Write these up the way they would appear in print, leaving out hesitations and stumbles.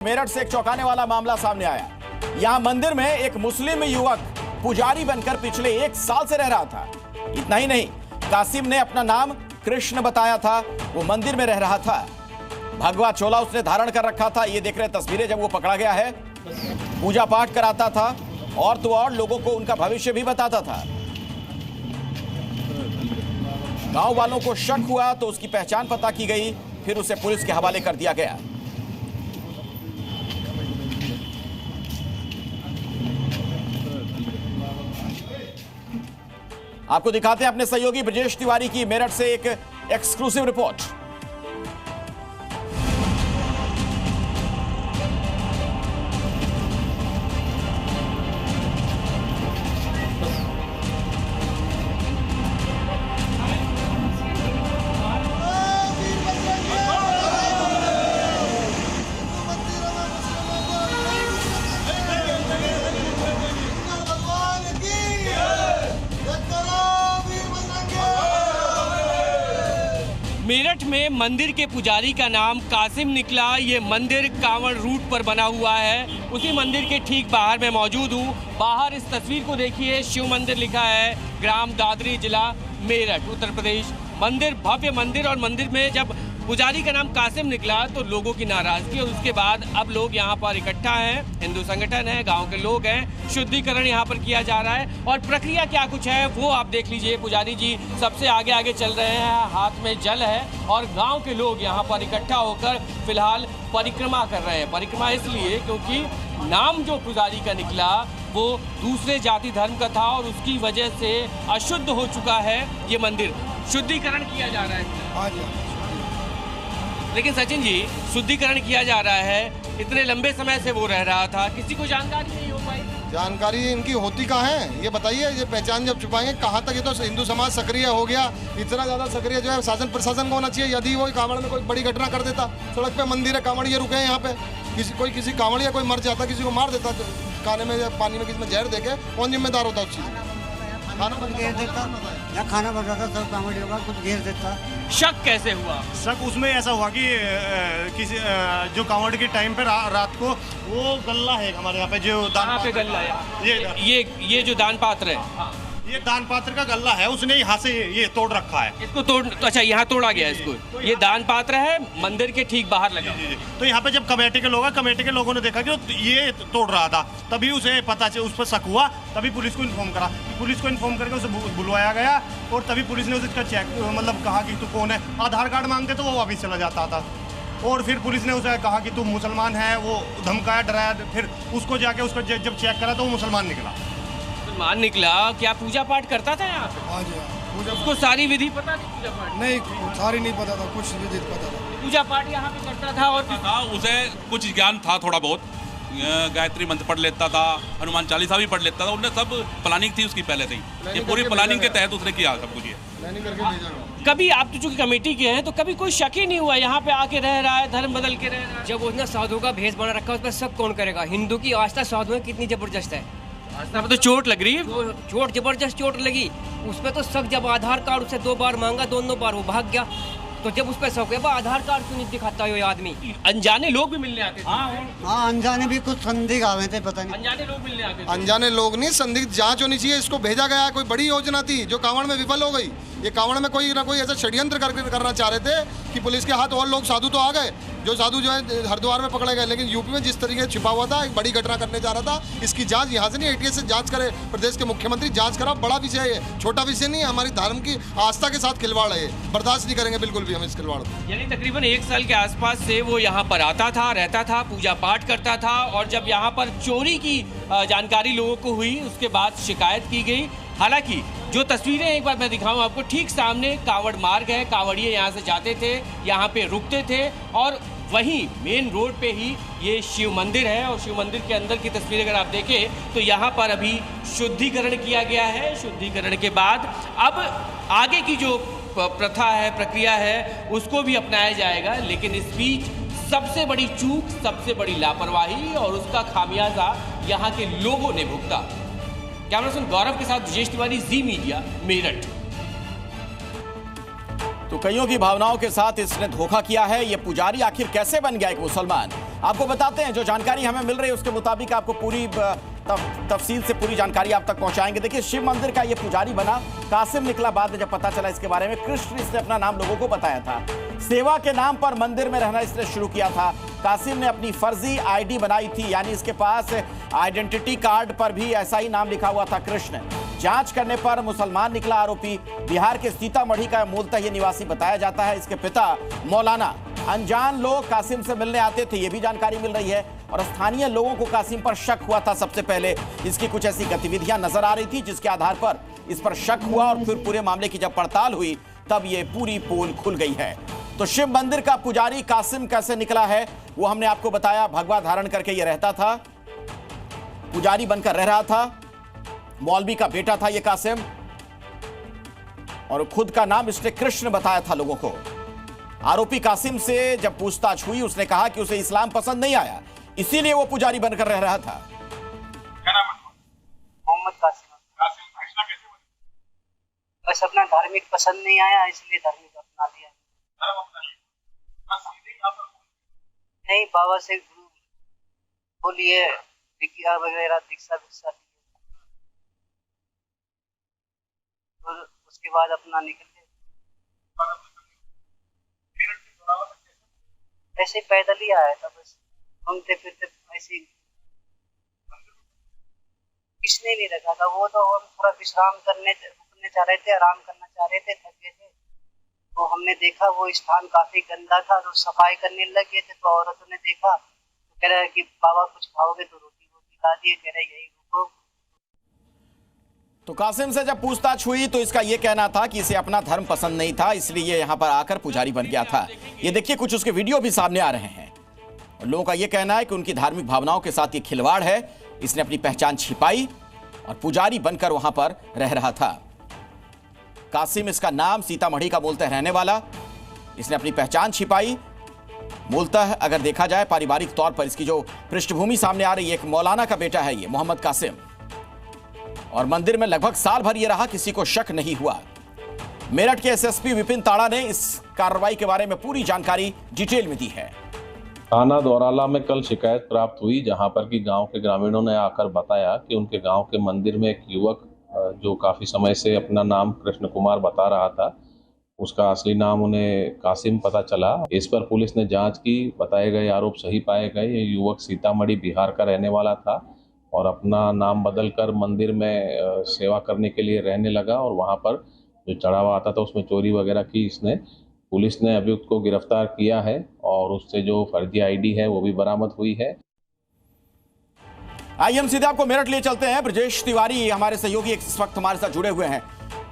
मेरठ से एक चौंकाने वाला मामला सामने आया। यहां मंदिर में एक मुस्लिम युवक पुजारी बनकर पिछले 1 साल से रह रहा था। इतना ही नहीं, कासिम ने अपना नाम कृष्ण बताया था। वो मंदिर में रह रहा था। भगवा चोला उसने धारण कर रखा था। ये देख रहे तस्वीरें जब वो पकड़ा गया है। पूजा पाठ कराता था और तो और लोगों को उनका भविष्य भी बताता था। गांव वालों को शक हुआ तो उसकी पहचान पता की गई, फिर उसे पुलिस के हवाले कर दिया गया। आपको दिखाते हैं अपने सहयोगी ब्रजेश तिवारी की मेरठ से एक एक्सक्लूसिव रिपोर्ट। मेरठ में मंदिर के पुजारी का नाम कासिम निकला। ये मंदिर कांवड़ रूट पर बना हुआ है। उसी मंदिर के ठीक बाहर मैं मौजूद हूँ। बाहर इस तस्वीर को देखिए, शिव मंदिर लिखा है, ग्राम दादरी, जिला मेरठ, उत्तर प्रदेश। मंदिर भव्य मंदिर, और मंदिर में जब पुजारी का नाम कासिम निकला तो लोगों की नाराजगी, और उसके बाद अब लोग यहाँ पर इकट्ठा हैं। हिंदू संगठन है, गांव के लोग हैं। शुद्धिकरण यहाँ पर किया जा रहा है और प्रक्रिया क्या कुछ है वो आप देख लीजिए। पुजारी जी सबसे आगे आगे चल रहे हैं, हाथ में जल है, और गांव के लोग यहाँ पर इकट्ठा होकर फिलहाल परिक्रमा कर रहे हैं। परिक्रमा इसलिए क्योंकि नाम जो पुजारी का निकला वो दूसरे जाति धर्म का था और उसकी वजह से अशुद्ध हो चुका है ये मंदिर। शुद्धिकरण किया जा रहा है। लेकिन सचिन जी, शुद्धिकरण किया जा रहा है, इतने लंबे समय से वो रह रहा था, किसी को जानकारी नहीं हो पाई। जानकारी इनकी होती कहाँ है ये बताइए। ये पहचान जब छुपाएंगे कहाँ तक? ये तो हिंदू समाज सक्रिय हो गया। इतना ज़्यादा सक्रिय जो है शासन प्रशासन को होना चाहिए। यदि वो कांवड़ में कोई बड़ी घटना कर देता, सड़क पे मंदिर है, कांवड़िए रुके हैं यहाँ पे, किसी कांवड़िया कोई मर जाता, किसी को मार देता खाने में या पानी में, किसी में जहर देके, कौन जिम्मेदार होता उस चीज़? खाना घेर देता या खाना बन रहा था, सब कांवड़ियों का कुछ घेर देता। शक कैसे हुआ? शक उसमें ऐसा हुआ कि किसी जो कांवड़ के टाइम पे रात को वो गल्ला है हमारे यहाँ पे, जो दान पे गल्ला है, ये जो दान पात्र है, ये दान पात्र का गल्ला है, उसने यहाँ से ये तोड़ रखा है। इसको तोड़, अच्छा यहाँ तोड़ा गया इसको। ये दान पात्र है, मंदिर के ठीक बाहर लगा। तो यहाँ पे जब कमेटी के लोगों ने देखा कि ये तोड़ रहा था, तभी उसे पता चला, उस पर शक हुआ, तभी पुलिस को इन्फॉर्म करा। पुलिस को इन्फॉर्म करके उसे बुलवाया गया और तभी पुलिस ने उसका चेक मतलब कहा कि तू कौन है। आधार कार्ड मांगते तो वो वापिस चला जाता था, और फिर पुलिस ने उसे कहा कि तू मुसलमान है, वो धमकाया, डराया। फिर उसको जाके उसको जब चेक करा तो वो मुसलमान निकला। मुसलमान निकला। क्या पूजा पाठ करता था यहाँ पे? हाँ जी, पूजा। उसको सारी विधि पता थी? पूजा पाठ नहीं, सारी नहीं पता था, कुछ विधि पता था। पूजा पाठ यहाँ पे करता था और उसे कुछ ज्ञान था, थोड़ा बहुत गायत्री मंत्र पढ़ लेता था, हनुमान चालीसा भी पढ़ लेता था। उन्हें सब प्लानिंग थी उसकी पहले से ही। ये पूरी प्लानिंग के तहत उसने किया सब कुछ। कभी आप तो चूंकि कमेटी के हैं तो कभी कोई शक ही नहीं हुआ यहाँ पे आके रह रहा है, धर्म बदल के रह रहा है? जब उसने साधु का भेष बना रखा है उस पर शक कौन करेगा? हिंदू की आस्था साधु में कितनी जबरदस्त है। आस्था पे तो चोट लग रही है। चोट जबरदस्त चोट लगी उस पर तो शक। जब आधार कार्ड उसे 2 बार मांगा, दोनों बार वो भाग गया, तो जब उस पर शक है, आधार कार्ड क्यों नहीं दिखाता ये आदमी? अनजाने लोग भी मिलने आते थे। हाँ, अनजाने भी कुछ संदिग्ध आवे थे, पता नहीं। अनजाने लोग मिलने आते थे। अनजाने लोग नहीं, संदिग्ध जांच होनी चाहिए। इसको भेजा गया है, कोई बड़ी योजना थी जो कांवड़ में विफल हो गई। ये कांवड़ में कोई ना कोई ऐसा षड्यंत्र करना चाह रहे थे कि पुलिस के हाथ और लोग साधु तो आ गए, जो साधु जो है हरिद्वार में पकड़े गए, लेकिन यूपी में जिस तरीके से छिपा हुआ था, एक बड़ी घटना करने जा रहा था। इसकी जांच यहाँ से नहीं, ATS से जांच करे, प्रदेश के मुख्यमंत्री जांच करा। बड़ा विषय है, छोटा विषय नहीं है। हमारी धर्म की आस्था के साथ खिलवाड़ है, बर्दाश्त नहीं करेंगे बिल्कुल भी हम इस खिलवाड़ को। यानी तकरीबन 1 साल के आसपास से वो यहाँ पर आता था, रहता था, पूजा पाठ करता था, और जब यहाँ पर चोरी की जानकारी लोगों को हुई उसके बाद शिकायत की गई। हालांकि जो तस्वीरें एक बार मैं दिखाऊं आपको, ठीक सामने कांवड़ मार्ग है, कांवड़िए यहाँ से जाते थे, यहाँ पे रुकते थे, और वहीं मेन रोड पे ही ये शिव मंदिर है। और शिव मंदिर के अंदर की तस्वीर अगर आप देखें तो यहाँ पर अभी शुद्धिकरण किया गया है। शुद्धिकरण के बाद अब आगे की जो प्रथा है, प्रक्रिया है, उसको भी अपनाया जाएगा। लेकिन इस बीच सबसे बड़ी चूक, सबसे बड़ी लापरवाही, और उसका खामियाजा यहाँ के लोगों ने भुगता। कैमरा पर्सन गौरव के साथ ब्रजेश तिवारी, जी मीडिया, मेरठ। तो कईयों की भावनाओं के साथ इसने धोखा किया है। ये पुजारी आखिर कैसे बन गया एक मुसलमान? आपको बताते हैं, जो जानकारी हमें मिल रही है उसके मुताबिक आपको पूरी तफसील से पूरी जानकारी आप तक पहुंचाएंगे। देखिए, शिव मंदिर का ये पुजारी बना कासिम निकला। बाद में जब पता चला इसके बारे में, कृष्ण इसने अपना नाम लोगों को बताया था। सेवा के नाम पर मंदिर में रहना इसने शुरू किया था। कासिम ने अपनी फर्जी आईडी बनाई थी, यानी इसके पास आइडेंटिटी कार्ड पर भी ऐसा ही नाम लिखा हुआ था, कृष्ण। जांच करने पर मुसलमान निकला आरोपी। बिहार के सीतामढ़ी का मूलतः ये निवासी बताया जाता है। इसके पिता मौलाना। अनजान लोग कासिम से मिलने आते थे, ये भी जानकारी मिल रही है। और स्थानीय लोगों को कासिम पर शक हुआ था। सबसे पहले इसकी कुछ ऐसी गतिविधियां नजर आ रही थी जिसके आधार पर इस पर शक हुआ, और फिर पूरे मामले की जब पड़ताल हुई तब ये पूरी पोल खुल गई है। तो शिव मंदिर का पुजारी कासिम कैसे निकला है वो हमने आपको बताया। भगवा धारण करके ये रहता था, पुजारी बनकर रह रहा था, मौलवी का बेटा था ये कासिम, और खुद का नाम इसने कृष्ण बताया था लोगों को। आरोपी कासिम से जब पूछताछ हुई, उसने कहा कि उसे इस्लाम पसंद नहीं आया, इसीलिए वो पुजारी बनकर रह रहा था। क्या नाम है? मोहम्मद कासिम। कासिम कृष्णा कैसे बने? बस अपना धार्मिक पसंद नहीं आया, इसलिए धार्मिक अपना लिया। धर्म अपना लिया? बस सीधे यहाँ पर नहीं, बाबा से बोलिए विज्ञा वगैरह दीक्षा दी, और उसके बाद अपना निकल गए। ऐसे पैदल ही आया था, बस घूमते फिरते ऐसे। किसने नहीं रखा था, वो तो हम थोड़ा विश्राम करने रुकने चाह रहे थे, आराम करना चाह रहे थे, थके थे। तो हमने देखा वो स्थान काफी गंदा था, तो सफाई करने लगे थे। तो औरतों ने देखा, तो कह रहा है कि बाबा कुछ खाओगे, तो रोटी वोटी ला दिए, कह रहे यही रुको। तो कासिम से जब पूछताछ हुई तो इसका यह कहना था कि इसे अपना धर्म पसंद नहीं था, इसलिए यहां पर आकर पुजारी बन गया था। ये देखिए, कुछ उसके वीडियो भी सामने आ रहे हैं। लोगों का यह कहना है कि उनकी धार्मिक भावनाओं के साथ ये खिलवाड़ है। इसने अपनी पहचान छिपाई और पुजारी बनकर वहां पर रह रहा था। कासिम इसका नाम, सीतामढ़ी का मूलतः रहने वाला। इसने अपनी पहचान छिपाई। मूलतः अगर देखा जाए पारिवारिक तौर पर इसकी जो पृष्ठभूमि सामने आ रही है, एक मौलाना का बेटा है ये मोहम्मद कासिम, और मंदिर में लगभग साल भर ये रहा, किसी को शक नहीं हुआ। मेरठ के एसएसपी विपिन ताड़ा ने इस कार्रवाई के बारे में पूरी जानकारी डिटेल में दी है। थाना दोराला में कल शिकायत प्राप्त हुई, जहां पर कि गांव के ग्रामीणों ने आकर बताया कि उनके गांव के मंदिर में एक युवक जो काफी समय से अपना नाम कृष्ण कुमार बता रहा था, उसका असली नाम उन्हें कासिम पता चला। इस पर पुलिस ने जांच की, बताए गए आरोप सही पाए गए। ये युवक सीतामढ़ी बिहार का रहने वाला था और अपना नाम बदलकर मंदिर में सेवा करने के लिए रहने लगा, और वहां पर जो चढ़ावा आता था उसमें चोरी वगैरह की इसने। पुलिस ने अभियुक्त को गिरफ्तार किया है और उससे जो फर्जी आईडी है वो भी बरामद हुई है। आइए हम सीधे आपको मेरठ ले चलते हैं। ब्रजेश तिवारी हमारे सहयोगी इस वक्त हमारे साथ जुड़े हुए हैं।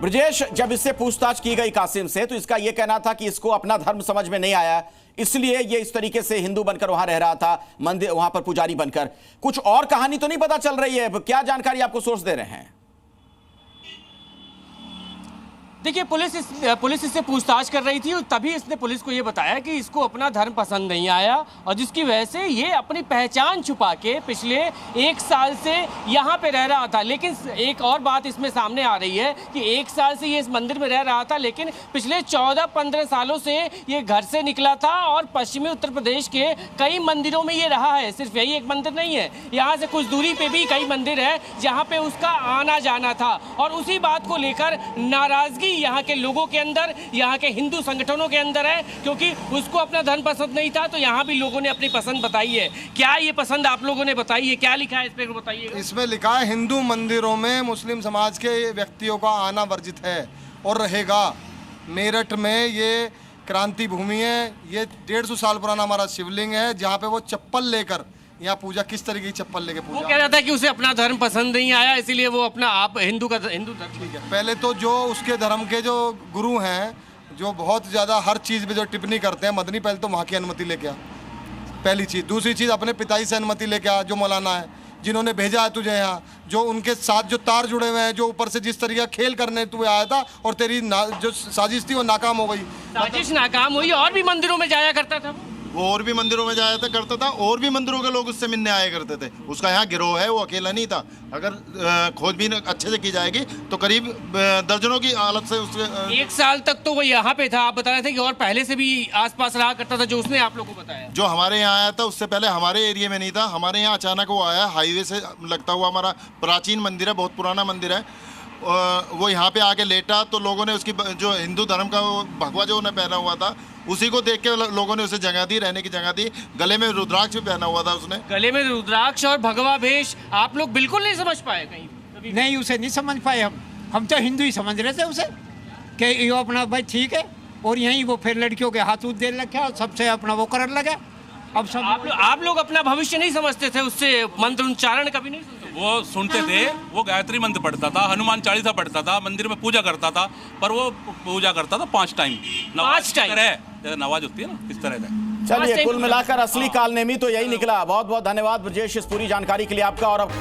ब्रजेश, जब इससे पूछताछ की गई कासिम से, तो इसका यह कहना था कि इसको अपना धर्म समझ में नहीं आया, इसलिए ये इस तरीके से हिंदू बनकर वहां रह रहा था, मंदिर वहां पर पुजारी बनकर। कुछ और कहानी तो नहीं पता चल रही है? क्या जानकारी आपको सोर्स दे रहे हैं? देखिए, पुलिस इससे पूछताछ कर रही थी, और तभी इसने पुलिस को ये बताया कि इसको अपना धर्म पसंद नहीं आया, और जिसकी वजह से ये अपनी पहचान छुपा के पिछले 1 साल से यहाँ पे रह रहा था। लेकिन एक और बात इसमें सामने आ रही है कि 1 साल से ये इस मंदिर में रह रहा था, लेकिन पिछले 14-15 सालों से ये घर से निकला था और पश्चिमी उत्तर प्रदेश के कई मंदिरों में ये रहा है। सिर्फ यही एक मंदिर नहीं है, यहाँ से कुछ दूरी पे भी कई मंदिर है जहाँ पे उसका आना जाना था, और उसी बात को लेकर नाराजगी यहाँ के लोगों के अंदर, यहाँ के हिंदू संगठनों के अंदर है, क्योंकि उसको अपना धर्म पसंद नहीं था। तो यहाँ भी लोगों ने अपनी पसंद बताई है। क्या ये पसंद आप लोगों ने बताई है? क्या लिखा है इस पे बताइए। इसमें लिखा है, हिंदू मंदिरों में मुस्लिम समाज के व्यक्तियों का आना वर्जित है और रहेगा। मेरठ में ये क्रांति भूमि है। ये 150 साल पुराना हमारा शिवलिंग है, जहाँ पे वो चप्पल लेकर यहाँ पूजा, किस तरीके की चप्पल लेके पूजा। वो कह रहा था कि उसे अपना धर्म पसंद नहीं आया, इसीलिए वो अपना आप हिंदू धर्म। ठीक है, पहले तो जो उसके धर्म के जो गुरु हैं, जो बहुत ज़्यादा हर चीज़ पे जो टिप्पणी करते हैं, मदनी, पहले तो वहाँ की अनुमति लेके आ, पहली चीज़। दूसरी चीज़, अपने पिताजी से अनुमति लेके आ, जो मौलाना है, जिन्होंने भेजा है तुझे यहाँ, जो उनके साथ जो तार जुड़े हुए हैं, जो ऊपर से जिस तरीके का खेल करने तू आया था, और तेरी जो साजिश थी वो नाकाम हो गई। साजिश नाकाम हुई, और भी मंदिरों में जाया करता था। वो और भी मंदिरों में जाया करता था, और भी मंदिरों के लोग उससे मिलने आया करते थे। उसका यहाँ गिरोह है, वो अकेला नहीं था। अगर खोजबीन अच्छे से की जाएगी तो करीब दर्जनों की हालत से उसके 1 साल तक तो वो यहाँ पे था, आप बता रहे थे कि और पहले से भी आसपास रहा करता था, जो उसने आप लोगों को बताया। जो हमारे यहाँ आया था उससे पहले हमारे एरिया में नहीं था। हमारे यहाँ अचानक वो आया, हाईवे से लगता हुआ हमारा प्राचीन मंदिर है, बहुत पुराना मंदिर है। वो यहाँ पे आके लेटा तो लोगों ने उसकी जो हिंदू धर्म का वो भगवा जो उन्हें पहना हुआ था उसी को देख के लोगों ने उसे जगह दी, रहने की जगह दी। गले में रुद्राक्ष भी पहना हुआ था उसने। गले में रुद्राक्ष और भगवा भेष आप लोग बिल्कुल नहीं समझ पाए कहीं? नहीं, उसे नहीं समझ पाए हम तो हिंदू ही समझ रहे थे उसे कि ये अपना भाई ठीक है। और यहीं वो फिर लड़कियों के हाथ देने लगा और सबसे अपना वो करने लगा। अब सब आप लोग अपना भविष्य नहीं समझते थे, उससे मंत्र उच्चारण कभी नहीं सुनते? वो सुनते थे, वो गायत्री मंत्र पढ़ता था, हनुमान चालीसा पढ़ता था, मंदिर में पूजा करता था, पर वो पूजा करता था 5 टाइम। 5 टाइम जैसे नवाज होती है ना, इस तरह का। चलिए, कुल मिलाकर असली कालनेमी तो यही निकला। बहुत बहुत धन्यवाद ब्रजेश इस पूरी जानकारी के लिए आपका। और अब